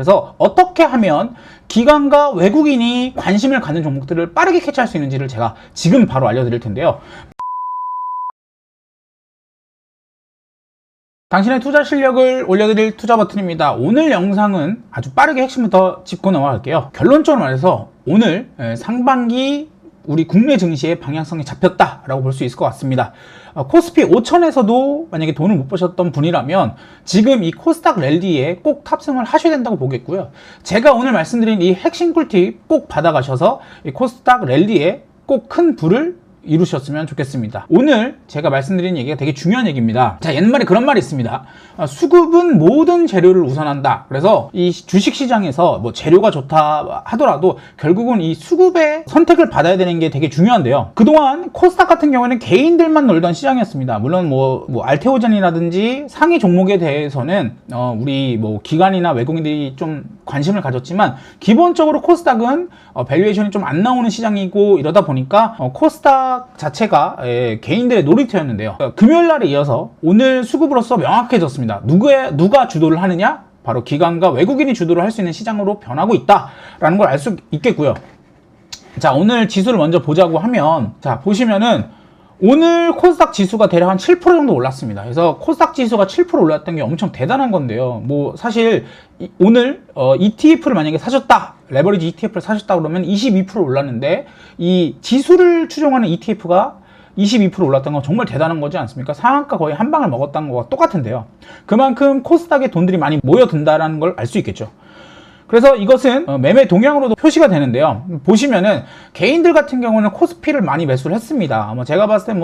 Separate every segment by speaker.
Speaker 1: 그래서 어떻게 하면 기관과 외국인이 관심을 갖는 종목들을 빠르게 캐치할 수 있는지를 제가 지금 바로 알려드릴 텐데요. 당신의 투자 실력을 올려드릴 투자 버튼입니다. 오늘 영상은 아주 빠르게 핵심부터 짚고 넘어갈게요. 결론적으로 말해서 오늘 상반기 우리 국내 증시의 방향성이 잡혔다라고 볼 수 있을 것 같습니다. 코스피 5천에서도 만약에 돈을 못 버셨던 분이라면 지금 이 코스닥 랠리에 꼭 탑승을 하셔야 된다고 보겠고요. 제가 오늘 말씀드린 이 핵심 꿀팁 꼭 받아가셔서 이 코스닥 랠리에 꼭 큰 부를 이루셨으면 좋겠습니다. 오늘 제가 말씀드린 얘기가 되게 중요한 얘기입니다. 자, 옛말에 그런 말이 있습니다. 수급은 모든 재료를 우선한다. 그래서 이 주식시장에서 뭐 재료가 좋다 하더라도 결국은 이 수급의 선택을 받아야 되는 게 되게 중요한데요. 그동안 코스닥 같은 경우에는 개인들만 놀던 시장이었습니다. 물론 뭐 알테오젠이라든지 상위 종목에 대해서는 우리 뭐 기관이나 외국인들이 좀 관심을 가졌지만 기본적으로 코스닥은 밸류에이션이 좀 안 나오는 시장이고 이러다 보니까 코스닥 자체가 개인들의 놀이터였는데요. 금요일 날에 이어서 오늘 수급으로서 명확해졌습니다. 누가 주도를 하느냐? 바로 기관과 외국인이 주도를 할 수 있는 시장으로 변하고 있다라는 걸 알 수 있겠고요. 자, 오늘 지수를 먼저 보자고 하면, 자, 보시면은 오늘 코스닥 지수가 대략 한 7% 정도 올랐습니다. 그래서 코스닥 지수가 7% 올랐던 게 엄청 대단한 건데요. 뭐 사실 오늘 ETF를 만약에 사셨다, 레버리지 ETF를 사셨다 그러면 22% 올랐는데 이 지수를 추종하는 ETF가 22% 올랐던 건 정말 대단한 거지 않습니까? 상한가 거의 한 방을 먹었다는 거와 똑같은데요. 그만큼 코스닥에 돈들이 많이 모여든다는 걸 알 수 있겠죠. 그래서 이것은 매매 동향으로도 표시가 되는데요. 보시면은 개인들 같은 경우는 코스피를 많이 매수를 했습니다. 제가 봤을 때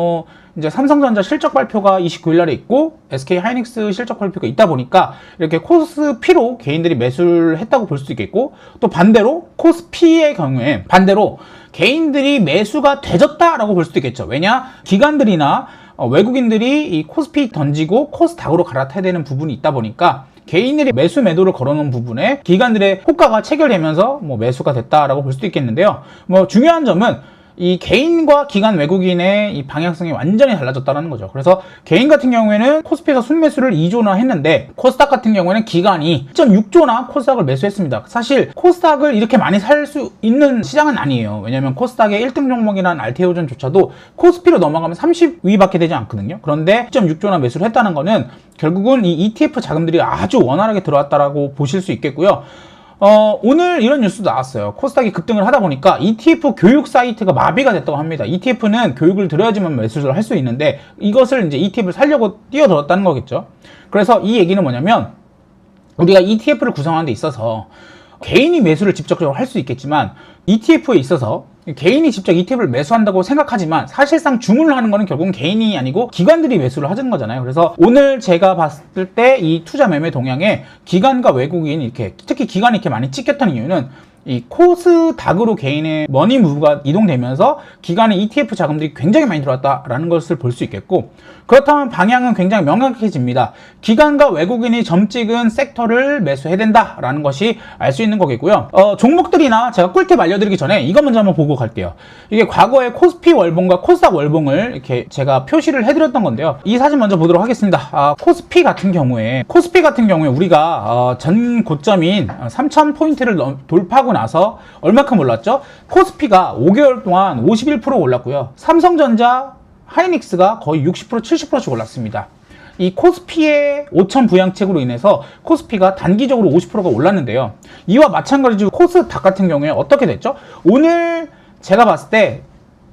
Speaker 1: 이제 삼성전자 실적 발표가 29일 날에 있고 SK 하이닉스 실적 발표가 있다 보니까 이렇게 코스피로 개인들이 매수를 했다고 볼 수 있겠고, 또 반대로 코스피의 경우에 반대로 개인들이 매수가 되졌다라고 볼 수도 있겠죠. 왜냐? 기관들이나 외국인들이 이 코스피 던지고 코스닥으로 갈아타야 되는 부분이 있다 보니까 개인들이 매수 매도를 걸어놓은 부분에 기관들의 호가가 체결되면서 매수가 됐다라고 볼 수도 있겠는데요. 중요한 점은 이 개인과 기관 외국인의 이 방향성이 완전히 달라졌다는 거죠. 그래서 개인 같은 경우에는 코스피가 순매수를 2조나 했는데 코스닥 같은 경우에는 기관이 1.6조나 코스닥을 매수했습니다. 사실 코스닥을 이렇게 많이 살 수 있는 시장은 아니에요. 왜냐하면 코스닥의 1등 종목이라는 알테오젠조차도 코스피로 넘어가면 30위밖에 되지 않거든요. 그런데 1.6조나 매수를 했다는 거는 결국은 이 ETF 자금들이 아주 원활하게 들어왔다라고 보실 수 있겠고요. 오늘 이런 뉴스도 나왔어요. 코스닥이 급등을 하다 보니까 ETF 교육 사이트가 마비가 됐다고 합니다. ETF는 교육을 들어야지만 매수를 할 수 있는데 이것을 이제 ETF를 살려고 뛰어들었다는 거겠죠. 그래서 이 얘기는 뭐냐면 우리가 ETF를 구성하는 데 있어서 개인이 매수를 직접적으로 할 수 있겠지만 ETF에 있어서 개인이 직접 ETF를 매수한다고 생각하지만 사실상 주문을 하는 거는 결국은 개인이 아니고 기관들이 매수를 하는 거잖아요. 그래서 오늘 제가 봤을 때 이 투자 매매 동향에 기관과 외국인 이렇게 특히 기관이 이렇게 많이 찍혔던 이유는 이 코스닥으로 개인의 머니 무브가 이동되면서 기관의 ETF 자금들이 굉장히 많이 들어왔다라는 것을 볼 수 있겠고, 그렇다면 방향은 굉장히 명확해집니다. 기관과 외국인이 점 찍은 섹터를 매수해야 된다라는 것이 알 수 있는 거겠고요. 종목들이나 제가 꿀팁 알려드리기 전에 이거 먼저 한번 보고 갈게요. 이게 과거에 코스피 월봉과 코스닥 월봉을 이렇게 제가 표시를 해드렸던 건데요. 이 사진 먼저 보도록 하겠습니다. 코스피 같은 경우에 우리가 전 고점인 3,000포인트를 돌파하고 나서 얼마큼 올랐죠? 코스피가 5개월 동안 51% 올랐고요. 삼성전자, 하이닉스가 거의 60%, 70%씩 올랐습니다. 이 코스피의 5천 부양책으로 인해서 코스피가 단기적으로 50%가 올랐는데요. 이와 마찬가지로 코스닥 같은 경우에 어떻게 됐죠? 오늘 제가 봤을 때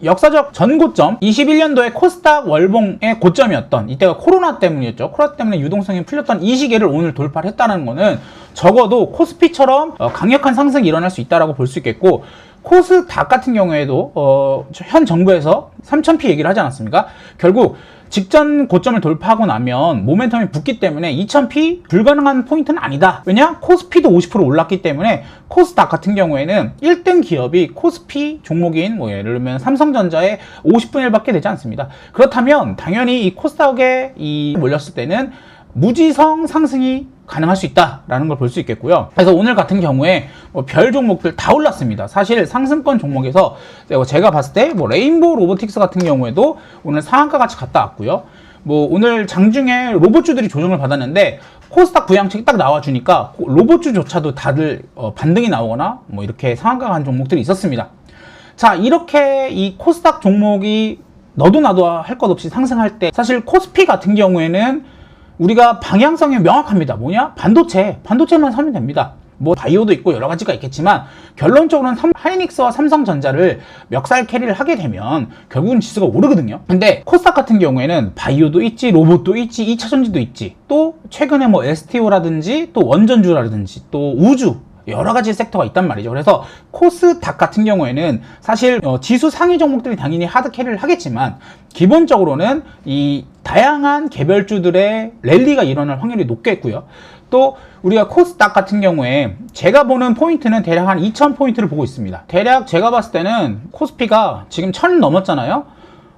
Speaker 1: 역사적 전고점 21년도에 코스닥 월봉의 고점이었던 이때가 코로나 때문이었죠. 코로나 때문에 유동성이 풀렸던 이 시기를 오늘 돌파를 했다는 거는 적어도 코스피처럼 강력한 상승이 일어날 수 있다고 볼 수 있겠고, 코스닥 같은 경우에도 현 정부에서 3000P 얘기를 하지 않았습니까? 결국 직전 고점을 돌파하고 나면 모멘텀이 붙기 때문에 2000P 불가능한 포인트는 아니다. 왜냐? 코스피도 50% 올랐기 때문에 코스닥 같은 경우에는 1등 기업이 코스피 종목인 예를 들면 삼성전자의 50분의 1밖에 되지 않습니다. 그렇다면 당연히 이 코스닥에 몰렸을 때는 무지성 상승이 가능할 수 있다라는 걸 볼 수 있겠고요. 그래서 오늘 같은 경우에 별 종목들 다 올랐습니다. 사실 상승권 종목에서 제가 봤을 때 레인보우 로보틱스 같은 경우에도 오늘 상한가 같이 갔다 왔고요. 오늘 장중에 로봇주들이 조정을 받았는데 코스닥 부양책이 딱 나와주니까 로봇주조차도 다들 반등이 나오거나 뭐 이렇게 상한가 간 종목들이 있었습니다. 자, 이렇게 이 코스닥 종목이 너도 나도 할 것 없이 상승할 때 사실 코스피 같은 경우에는 우리가 방향성이 명확합니다. 뭐냐? 반도체만 사면 됩니다. 뭐 바이오도 있고 여러 가지가 있겠지만 결론적으로는 하이닉스와 삼성전자를 멱살 캐리를 하게 되면 결국은 지수가 오르거든요. 근데 코스닥 같은 경우에는 바이오도 있지, 로봇도 있지, 2차전지도 있지, 또 최근에 뭐 STO라든지 또 원전주라든지 또 우주 여러 가지 섹터가 있단 말이죠. 그래서 코스닥 같은 경우에는 사실 지수 상위 종목들이 당연히 하드 캐리를 하겠지만 기본적으로는 이 다양한 개별주들의 랠리가 일어날 확률이 높겠고요. 또 우리가 코스닥 같은 경우에 제가 보는 포인트는 대략 한 2000포인트를 보고 있습니다. 대략 제가 봤을 때는 코스피가 지금 1000 넘었잖아요.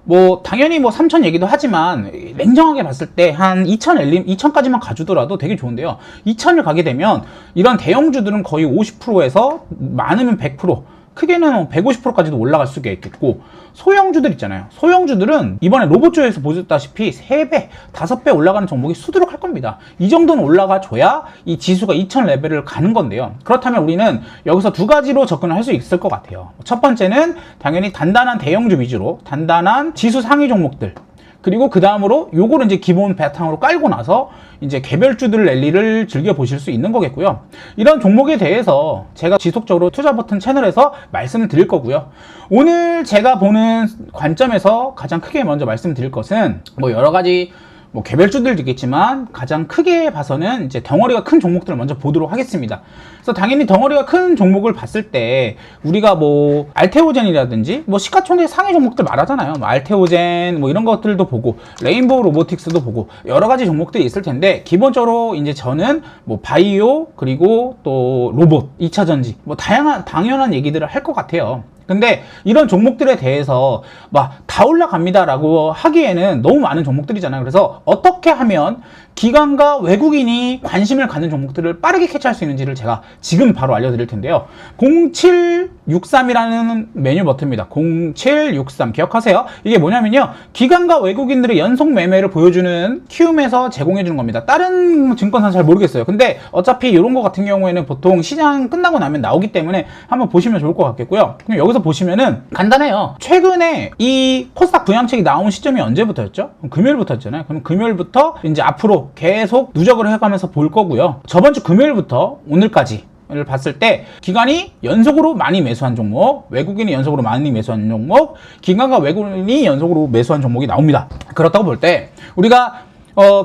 Speaker 1: 뭐 당연히 뭐 3000 얘기도 하지만 냉정하게 봤을 때 한 2000까지만 가주더라도 되게 좋은데요. 2000을 가게 되면 이런 대형주들은 거의 50%에서 많으면 100%, 크게는 150%까지도 올라갈 수가 있겠고, 소형주들 있잖아요. 소형주들은 이번에 로봇주에서 보셨다시피 3배, 5배 올라가는 종목이 수두룩할 겁니다. 이 정도는 올라가줘야 이 지수가 2000 레벨을 가는 건데요. 그렇다면 우리는 여기서 두 가지로 접근을 할 수 있을 것 같아요. 첫 번째는 당연히 단단한 대형주 위주로 단단한 지수 상위 종목들, 그리고 그 다음으로 요거를 이제 기본 바탕으로 깔고 나서 이제 개별주들 랠리를 즐겨보실 수 있는 거겠고요. 이런 종목에 대해서 제가 지속적으로 투자 버튼 채널에서 말씀을 드릴 거고요. 오늘 제가 보는 관점에서 가장 크게 먼저 말씀드릴 것은 뭐 여러 가지 뭐 개별주들도 있겠지만 가장 크게 봐서는 이제 덩어리가 큰 종목들을 먼저 보도록 하겠습니다. 그래서 당연히 덩어리가 큰 종목을 봤을 때 우리가 뭐 알테오젠이라든지 뭐 시가총액 상위 종목들 말하잖아요. 뭐 알테오젠 뭐 이런 것들도 보고 레인보우 로보틱스도 보고 여러 가지 종목들이 있을 텐데 기본적으로 이제 저는 뭐 바이오 그리고 또 로봇, 2차전지 뭐 당연한 얘기들을 할 것 같아요. 근데 이런 종목들에 대해서 막 다 올라갑니다라고 하기에는 너무 많은 종목들이잖아요. 그래서 어떻게 하면 기관과 외국인이 관심을 갖는 종목들을 빠르게 캐치할 수 있는지를 제가 지금 바로 알려드릴 텐데요. 0763이라는 메뉴 버튼입니다. 0763 기억하세요? 이게 뭐냐면요, 기관과 외국인들의 연속 매매를 보여주는 키움에서 제공해주는 겁니다. 다른 증권사는 잘 모르겠어요. 근데 어차피 이런 거 같은 경우에는 보통 시장 끝나고 나면 나오기 때문에 한번 보시면 좋을 것 같겠고요. 그럼 여기서 보시면은 간단해요. 최근에 이 코스닥 부양책이 나온 시점이 언제부터였죠? 금요일부터였잖아요. 그럼 금요일부터 이제 앞으로 계속 누적을 해가면서 볼 거고요. 저번 주 금요일부터 오늘까지 를 봤을 때 기관이 연속으로 많이 매수한 종목, 외국인이 연속으로 많이 매수한 종목, 기관과 외국인이 연속으로 매수한 종목이 나옵니다. 그렇다고 볼 때 우리가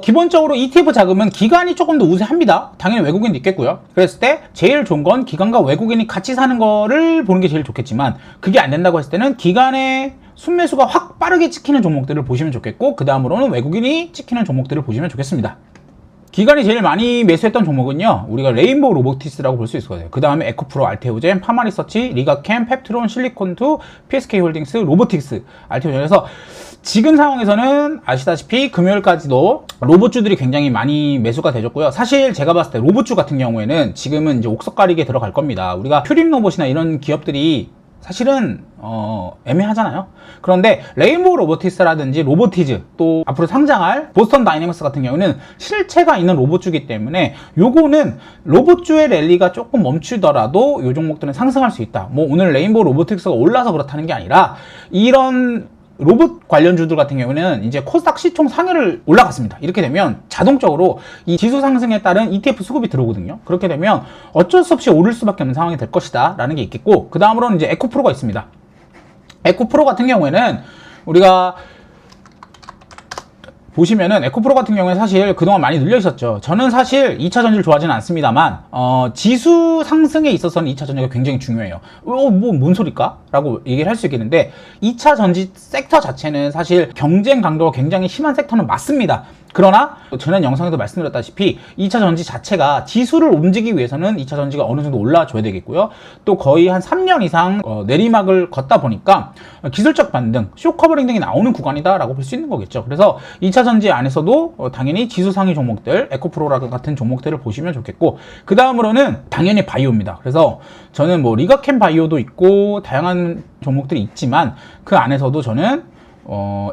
Speaker 1: 기본적으로 ETF 자금은 기관이 조금 더 우세합니다. 당연히 외국인도 있겠고요. 그랬을 때 제일 좋은 건 기관과 외국인이 같이 사는 거를 보는 게 제일 좋겠지만 그게 안 된다고 했을 때는 기관의 순매수가 확 빠르게 찍히는 종목들을 보시면 좋겠고, 그 다음으로는 외국인이 찍히는 종목들을 보시면 좋겠습니다. 기관이 제일 많이 매수했던 종목은요, 우리가 레인보우 로보틱스라고 볼 수 있을 거예요. 그 다음에 에코프로, 알테오젠, 파마리서치, 리가캠, 펩트론, 실리콘2, PSK홀딩스, 로보틱스, 알테오젠에서 지금 상황에서는 아시다시피 금요일까지도 로봇주들이 굉장히 많이 매수가 되졌고요. 사실 제가 봤을 때 로봇주 같은 경우에는 지금은 이제 옥석 가리게 들어갈 겁니다. 우리가 퓨림로봇이나 이런 기업들이 사실은 애매하잖아요. 그런데 레인보우 로보틱스라든지 로보티즈, 또 앞으로 상장할 보스턴 다이내믹스 같은 경우는 실체가 있는 로봇주기 때문에 요거는 로봇주의 랠리가 조금 멈추더라도 요 종목들은 상승할 수 있다. 뭐 오늘 레인보우 로보틱스가 올라서 그렇다는 게 아니라 이런 로봇 관련주들 같은 경우는 이제 코스닥 시총 상위를 올라갔습니다. 이렇게 되면 자동적으로 이 지수 상승에 따른 ETF 수급이 들어오거든요. 그렇게 되면 어쩔 수 없이 오를 수밖에 없는 상황이 될 것이다 라는 게 있겠고, 그 다음으로는 이제 에코프로가 있습니다. 에코프로 같은 경우에는 우리가 보시면은 에코프로 같은 경우에 사실 그동안 많이 늘려 있었죠. 저는 사실 2차 전지를 좋아하지는 않습니다만 지수 상승에 있어서는 2차 전지가 굉장히 중요해요. 뭔 소리까? 라고 얘기를 할 수 있겠는데 2차 전지 섹터 자체는 사실 경쟁 강도가 굉장히 심한 섹터는 맞습니다. 그러나 지난 영상에도 말씀드렸다시피 2차 전지 자체가 지수를 움직이기 위해서는 2차 전지가 어느 정도 올라줘야 되겠고요. 또 거의 한 3년 이상 내리막을 걷다 보니까 기술적 반등, 쇼커버링 등이 나오는 구간이다라고 볼 수 있는 거겠죠. 그래서 2차 전지 안에서도 당연히 지수 상위 종목들, 에코프로라 같은 종목들을 보시면 좋겠고, 그 다음으로는 당연히 바이오입니다. 그래서 저는 뭐 리가캠 바이오도 있고 다양한 종목들이 있지만 그 안에서도 저는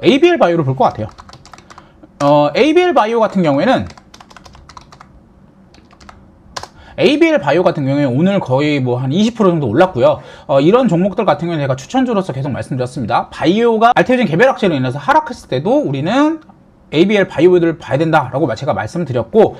Speaker 1: ABL 바이오를 볼 것 같아요. ABL 바이오 같은 경우에는 ABL 바이오 같은 경우에 오늘 거의 뭐 한 20% 정도 올랐고요. 이런 종목들 같은 경우는 제가 추천주로서 계속 말씀드렸습니다. 바이오가 알테오젠 개별 악재로 인해서 하락했을 때도 우리는 ABL 바이오를 봐야 된다라고 제가 말씀드렸고,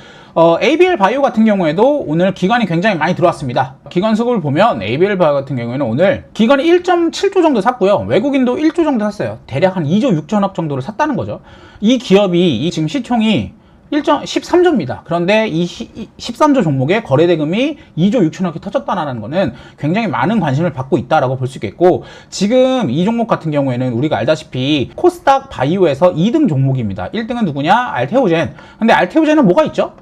Speaker 1: ABL 바이오 같은 경우에도 오늘 기관이 굉장히 많이 들어왔습니다. 기관 수급을 보면 ABL 바이오 같은 경우에는 오늘 기관이 1.7조 정도 샀고요. 외국인도 1조 정도 샀어요. 대략 한 2조 6천억 정도를 샀다는 거죠. 이 기업이 지금 시총이 13조입니다. 그런데 이 13조 종목의 거래대금이 2조 6천억이 터졌다는 것은 굉장히 많은 관심을 받고 있다라고 볼 수 있겠고, 지금 이 종목 같은 경우에는 우리가 알다시피 코스닥 바이오에서 2등 종목입니다. 1등은 누구냐? 알테오젠. 근데 알테오젠은 뭐가 있죠?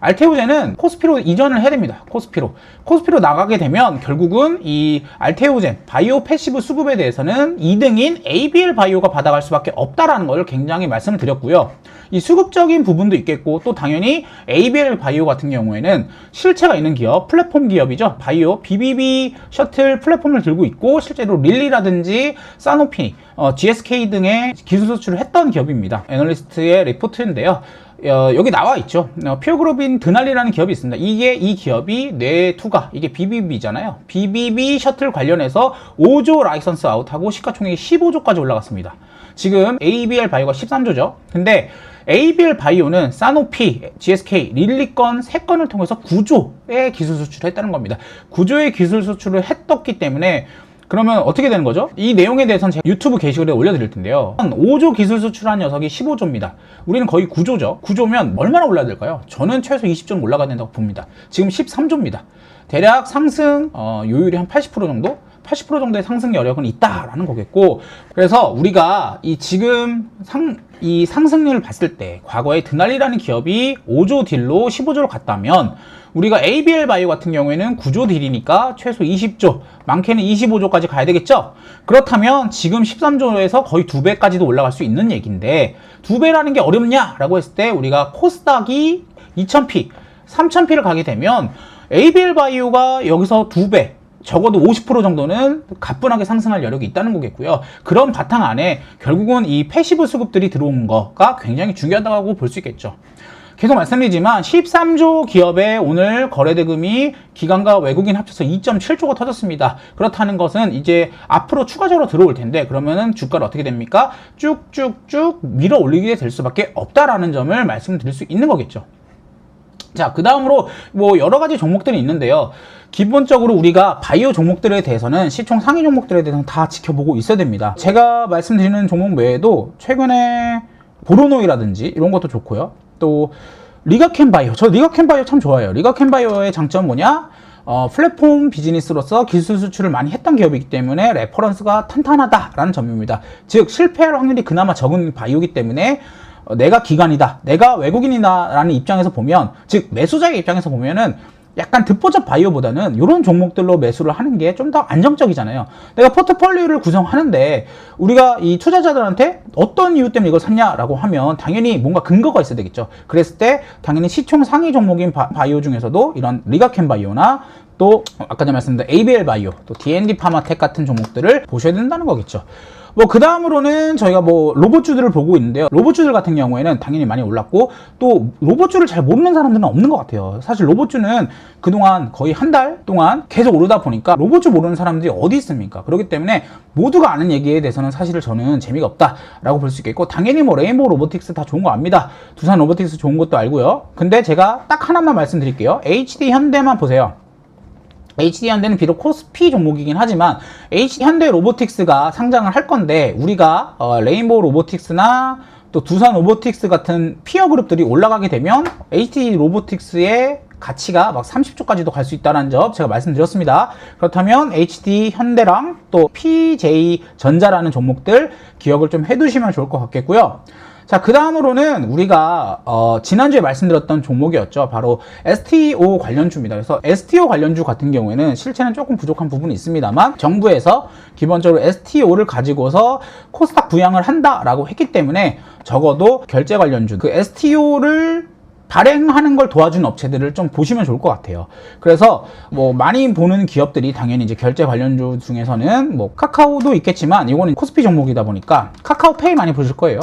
Speaker 1: 알테오젠은 코스피로 이전을 해야 됩니다. 코스피로 나가게 되면 결국은 이 알테오젠 바이오 패시브 수급에 대해서는 2등인 ABL 바이오가 받아갈 수밖에 없다라는 걸 굉장히 말씀을 드렸고요. 이 수급적인 부분도 있겠고, 또 당연히 ABL 바이오 같은 경우에는 실체가 있는 기업, 플랫폼 기업이죠. 바이오 BBB 셔틀 플랫폼을 들고 있고, 실제로 릴리라든지 사노피, GSK 등의 기술 수출을 했던 기업입니다. 애널리스트의 리포트인데요. 여기 나와 있죠. 피어그룹인 드날리라는 기업이 있습니다. 이 기업이 뇌투가, 이게 BBB잖아요. BBB 셔틀 관련해서 5조 라이선스 아웃하고 시가총액이 15조까지 올라갔습니다. 지금 ABL 바이오가 13조죠. 근데 ABL 바이오는 사노피, GSK, 릴리건 3건을 통해서 9조의 기술 수출을 했다는 겁니다. 9조의 기술 수출을 했었기 때문에 그러면 어떻게 되는 거죠? 이 내용에 대해서는 제가 유튜브 게시글에 올려드릴 텐데요. 5조 기술 수출한 녀석이 15조입니다. 우리는 거의 9조죠. 9조면 얼마나 올라야 될까요? 저는 최소 20조 올라가야 된다고 봅니다. 지금 13조입니다. 대략 상승 요율이 한 80% 정도? 80% 정도의 상승 여력은 있다라는 거겠고, 그래서 우리가 이 상승률을 봤을 때 과거에 드날리라는 기업이 5조 딜로 15조를 갔다면, 우리가 ABL 바이오 같은 경우에는 9조 딜이니까 최소 20조, 많게는 25조까지 가야 되겠죠? 그렇다면 지금 13조에서 거의 2배까지도 올라갈 수 있는 얘기인데, 2배라는 게 어렵냐라고 했을 때 우리가 코스닥이 2000p, 3000p를 가게 되면 ABL 바이오가 여기서 2배, 적어도 50% 정도는 가뿐하게 상승할 여력이 있다는 거겠고요. 그런 바탕 안에 결국은 이 패시브 수급들이 들어온 거가 굉장히 중요하다고 볼 수 있겠죠. 계속 말씀드리지만 13조 기업의 오늘 거래대금이 기관과 외국인 합쳐서 2.7조가 터졌습니다. 그렇다는 것은 이제 앞으로 추가적으로 들어올 텐데, 그러면은 주가를 어떻게 됩니까? 쭉쭉쭉 밀어 올리게 될 수밖에 없다라는 점을 말씀드릴 수 있는 거겠죠. 자, 그 다음으로 뭐 여러 가지 종목들이 있는데요. 기본적으로 우리가 바이오 종목들에 대해서는 시총 상위 종목들에 대해서는 다 지켜보고 있어야 됩니다. 제가 말씀드리는 종목 외에도 최근에 보로노이라든지 이런 것도 좋고요. 또 리가켄 바이오, 저 리가켄 바이오 참 좋아해요. 리가켄 바이오의 장점은 뭐냐? 플랫폼 비즈니스로서 기술 수출을 많이 했던 기업이기 때문에 레퍼런스가 탄탄하다라는 점입니다. 즉 실패할 확률이 그나마 적은 바이오이기 때문에 내가 기관이다, 내가 외국인이다 라는 입장에서 보면, 즉 매수자의 입장에서 보면은 약간 듣보잡 바이오보다는 이런 종목들로 매수를 하는 게 좀 더 안정적이잖아요. 내가 포트폴리오를 구성하는데 우리가 이 투자자들한테 어떤 이유 때문에 이걸 샀냐라고 하면 당연히 뭔가 근거가 있어야 되겠죠. 그랬을 때 당연히 시총 상위 종목인 바이오 중에서도 이런 리가켄 바이오나 또 아까 전에 말씀드린 ABL 바이오, 또 D&D 파마텍 같은 종목들을 보셔야 된다는 거겠죠. 뭐 그 다음으로는 저희가 뭐 로봇주들을 보고 있는데요. 로봇주들 같은 경우에는 당연히 많이 올랐고, 또 로봇주를 잘 모르는 사람들은 없는 것 같아요. 사실 로봇주는 그동안 거의 한 달 동안 계속 오르다 보니까 로봇주 모르는 사람들이 어디 있습니까? 그렇기 때문에 모두가 아는 얘기에 대해서는 사실 저는 재미가 없다라고 볼 수 있겠고, 당연히 뭐 레인보우 로보틱스 다 좋은 거 압니다. 두산 로보틱스 좋은 것도 알고요. 근데 제가 딱 하나만 말씀드릴게요. HD 현대만 보세요. HD 현대는 비록 코스피 종목이긴 하지만 HD 현대 로보틱스가 상장을 할 건데, 우리가 레인보우 로보틱스나 또 두산 로보틱스 같은 피어 그룹들이 올라가게 되면 HD 로보틱스의 가치가 막 30조까지도 갈 수 있다는 점 제가 말씀드렸습니다. 그렇다면 HD 현대랑 또 PJ 전자라는 종목들 기억을 좀 해두시면 좋을 것 같겠고요. 자, 그 다음으로는 우리가 지난주에 말씀드렸던 종목이었죠. 바로 STO 관련주입니다. 그래서 STO 관련주 같은 경우에는 실체는 조금 부족한 부분이 있습니다만, 정부에서 기본적으로 STO를 가지고서 코스닥 부양을 한다라고 했기 때문에 적어도 결제 관련주, 그 STO를 발행하는 걸 도와주는 업체들을 좀 보시면 좋을 것 같아요. 그래서 뭐 많이 보는 기업들이 당연히 이제 결제 관련주 중에서는 뭐 카카오도 있겠지만, 이거는 코스피 종목이다 보니까 카카오페이 많이 보실 거예요.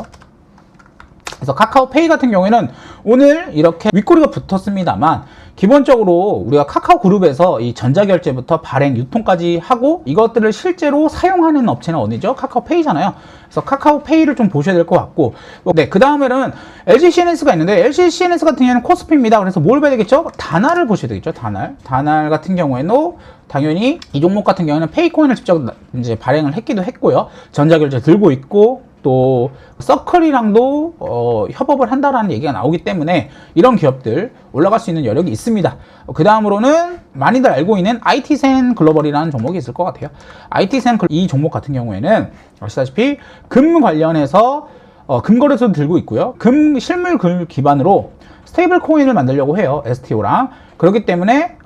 Speaker 1: 그래서 카카오페이 같은 경우에는 오늘 이렇게 윗꼬리가 붙었습니다만 기본적으로 우리가 카카오 그룹에서 이 전자결제부터 발행, 유통까지 하고 이것들을 실제로 사용하는 업체는 어디죠? 카카오페이잖아요. 그래서 카카오페이를 좀 보셔야 될 것 같고, 네, 그 다음에는 LG CNS가 있는데 LG CNS 같은 경우에는 코스피입니다. 그래서 뭘 봐야 되겠죠? 다날을 보셔야 되겠죠? 다날 같은 경우에는 당연히 이 종목 같은 경우에는 페이코인을 직접 이제 발행을 했기도 했고요. 전자결제 들고 있고 또 서클이랑도 협업을 한다라는 얘기가 나오기 때문에 이런 기업들 올라갈 수 있는 여력이 있습니다. 그 다음으로는 많이들 알고 있는 IT센 글로벌이라는 종목이 있을 것 같아요. IT센 이 종목 같은 경우에는 아시다시피 금 관련해서 금거래소도 들고 있고요. 금 실물 기반으로 스테이블 코인을 만들려고 해요. STO랑. 그렇기 때문에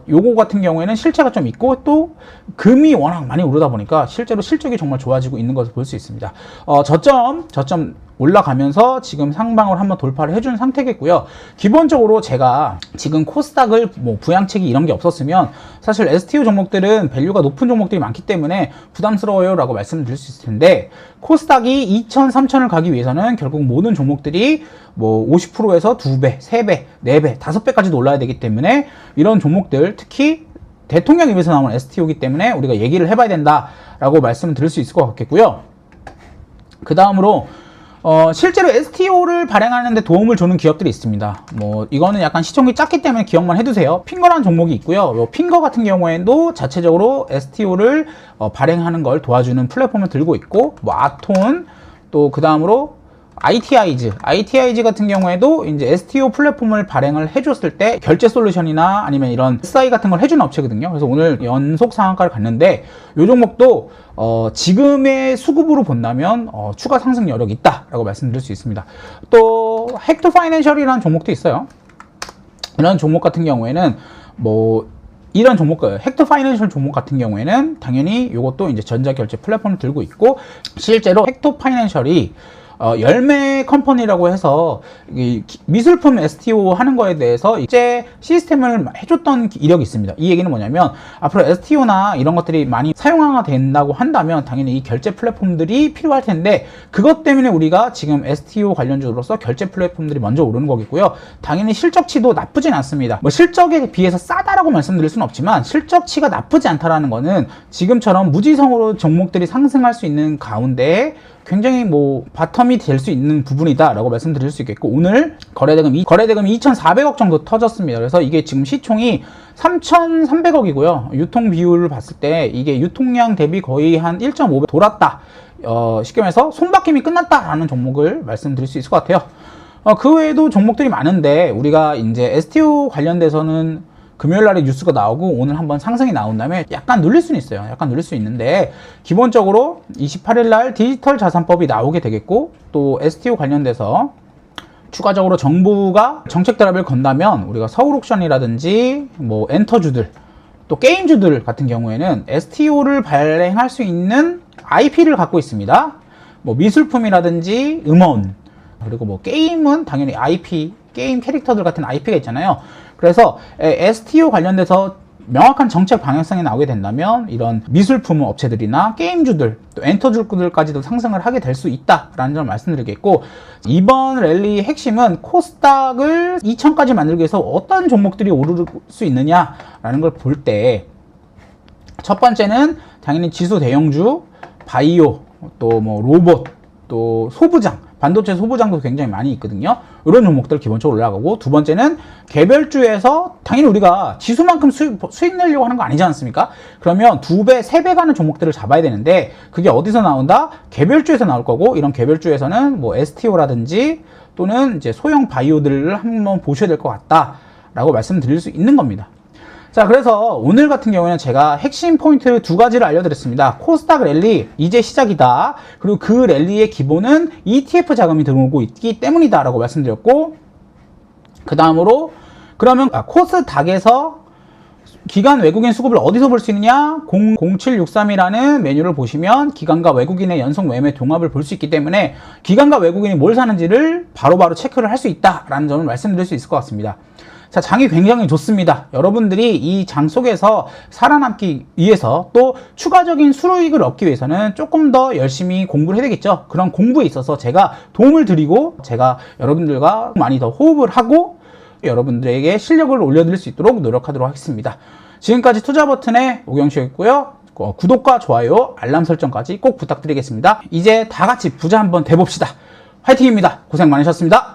Speaker 1: 요거 같은 경우에는 실체가 좀 있고 또 금이 워낙 많이 오르다 보니까 실제로 실적이 정말 좋아지고 있는 것을 볼 수 있습니다. 저점 올라가면서 지금 상방을 한번 돌파를 해준 상태겠고요. 기본적으로 제가 지금 코스닥을 뭐 부양책이 이런 게 없었으면 사실 STO 종목들은 밸류가 높은 종목들이 많기 때문에 부담스러워요 라고 말씀을 드릴 수 있을 텐데, 코스닥이 2,000, 3,000을 가기 위해서는 결국 모든 종목들이 뭐 50%에서 2배, 3배, 4배, 5배까지도 올라야 되기 때문에 이런 종목들, 특히 대통령 입에서 나온 STO이기 때문에 우리가 얘기를 해봐야 된다라고 말씀을 드릴 수 있을 것 같겠고요. 그 다음으로 실제로 STO를 발행하는 데 도움을 주는 기업들이 있습니다. 뭐 이거는 약간 시총이 작기 때문에 기억만 해두세요. 핑거라는 종목이 있고요. 핑거 같은 경우에도 자체적으로 STO를 발행하는 걸 도와주는 플랫폼을 들고 있고, 뭐 아톤, 또 그 다음으로 ITI즈 같은 경우에도 이제 STO 플랫폼을 발행을 해줬을 때 결제 솔루션이나 아니면 이런 SI 같은 걸 해주는 업체거든요. 그래서 오늘 연속 상한가를 갔는데 이 종목도 지금의 수급으로 본다면 추가 상승 여력이 있다라고 말씀드릴 수 있습니다. 또 헥토 파이낸셜이라는 종목도 있어요. 이런 종목 같은 경우에는 뭐 이런 종목, 헥토 파이낸셜 종목 같은 경우에는 당연히 이것도 이제 전자결제 플랫폼을 들고 있고, 실제로 헥토 파이낸셜이 열매 컴퍼니라고 해서 미술품 STO 하는 거에 대해서 이제 시스템을 해줬던 이력이 있습니다. 이 얘기는 뭐냐면 앞으로 STO나 이런 것들이 많이 사용화가 된다고 한다면 당연히 이 결제 플랫폼들이 필요할 텐데, 그것 때문에 우리가 지금 STO 관련주로서 결제 플랫폼들이 먼저 오르는 거겠고요. 당연히 실적치도 나쁘진 않습니다. 뭐 실적에 비해서 싸다라고 말씀드릴 수는 없지만 실적치가 나쁘지 않다라는 거는 지금처럼 무지성으로 종목들이 상승할 수 있는 가운데 굉장히 뭐 바텀이 될 수 있는 부분이다 라고 말씀드릴 수 있겠고, 오늘 거래대금이 2,400억 정도 터졌습니다. 그래서 이게 지금 시총이 3,300억이고요 유통 비율을 봤을 때 이게 유통량 대비 거의 한 1.5배 돌았다, 쉽게 말해서 손바뀜이 끝났다 라는 종목을 말씀드릴 수 있을 것 같아요. 그 외에도 종목들이 많은데 우리가 이제 STO 관련돼서는 금요일날에 뉴스가 나오고 오늘 한번 상승이 나온 다음에 약간 눌릴 수는 있어요. 약간 눌릴 수 있는데, 기본적으로 28일날 디지털 자산법이 나오게 되겠고, 또 STO 관련돼서 추가적으로 정부가 정책 드랍을 건다면 우리가 서울옥션이라든지 뭐 엔터주들, 또 게임주들 같은 경우에는 STO를 발행할 수 있는 IP를 갖고 있습니다. 뭐 미술품이라든지 음원, 그리고 뭐 게임은 당연히 IP, 게임 캐릭터들 같은 IP가 있잖아요. 그래서 STO 관련돼서 명확한 정책 방향성이 나오게 된다면 이런 미술품 업체들이나 게임주들, 또 엔터주들까지도 상승을 하게 될 수 있다라는 점을 말씀드리겠고, 이번 랠리의 핵심은 코스닥을 2,000까지 만들기 위해서 어떤 종목들이 오를 수 있느냐라는 걸 볼 때, 첫 번째는 당연히 지수 대형주, 바이오, 또 뭐 로봇, 또 소부장, 반도체 소부장도 굉장히 많이 있거든요. 이런 종목들 기본적으로 올라가고, 두 번째는 개별주에서 당연히 우리가 지수만큼 수익 내려고 하는 거 아니지 않습니까? 그러면 2배, 3배 가는 종목들을 잡아야 되는데 그게 어디서 나온다? 개별주에서 나올 거고, 이런 개별주에서는 뭐 STO라든지 또는 이제 소형 바이오들을 한번 보셔야 될 것 같다라고 말씀드릴 수 있는 겁니다. 자, 그래서 오늘 같은 경우에는 제가 핵심 포인트 2가지를 알려드렸습니다. 코스닥 랠리 이제 시작이다. 그리고 그 랠리의 기본은 ETF 자금이 들어오고 있기 때문이다 라고 말씀드렸고, 그 다음으로 그러면 코스닥에서 기관 외국인 수급을 어디서 볼 수 있느냐? 0763이라는 메뉴를 보시면 기관과 외국인의 연속 매매 종합을 볼 수 있기 때문에 기관과 외국인이 뭘 사는지를 바로바로 체크를 할 수 있다라는 점을 말씀드릴 수 있을 것 같습니다. 자, 장이 굉장히 좋습니다. 여러분들이 이 장 속에서 살아남기 위해서 또 추가적인 수익을 얻기 위해서는 조금 더 열심히 공부를 해야 되겠죠. 그런 공부에 있어서 제가 도움을 드리고 제가 여러분들과 많이 더 호흡을 하고 여러분들에게 실력을 올려드릴 수 있도록 노력하도록 하겠습니다. 지금까지 투자버튼의 오경식이었고요. 구독과 좋아요, 알람 설정까지 꼭 부탁드리겠습니다. 이제 다 같이 부자 한번 돼봅시다. 화이팅입니다. 고생 많으셨습니다.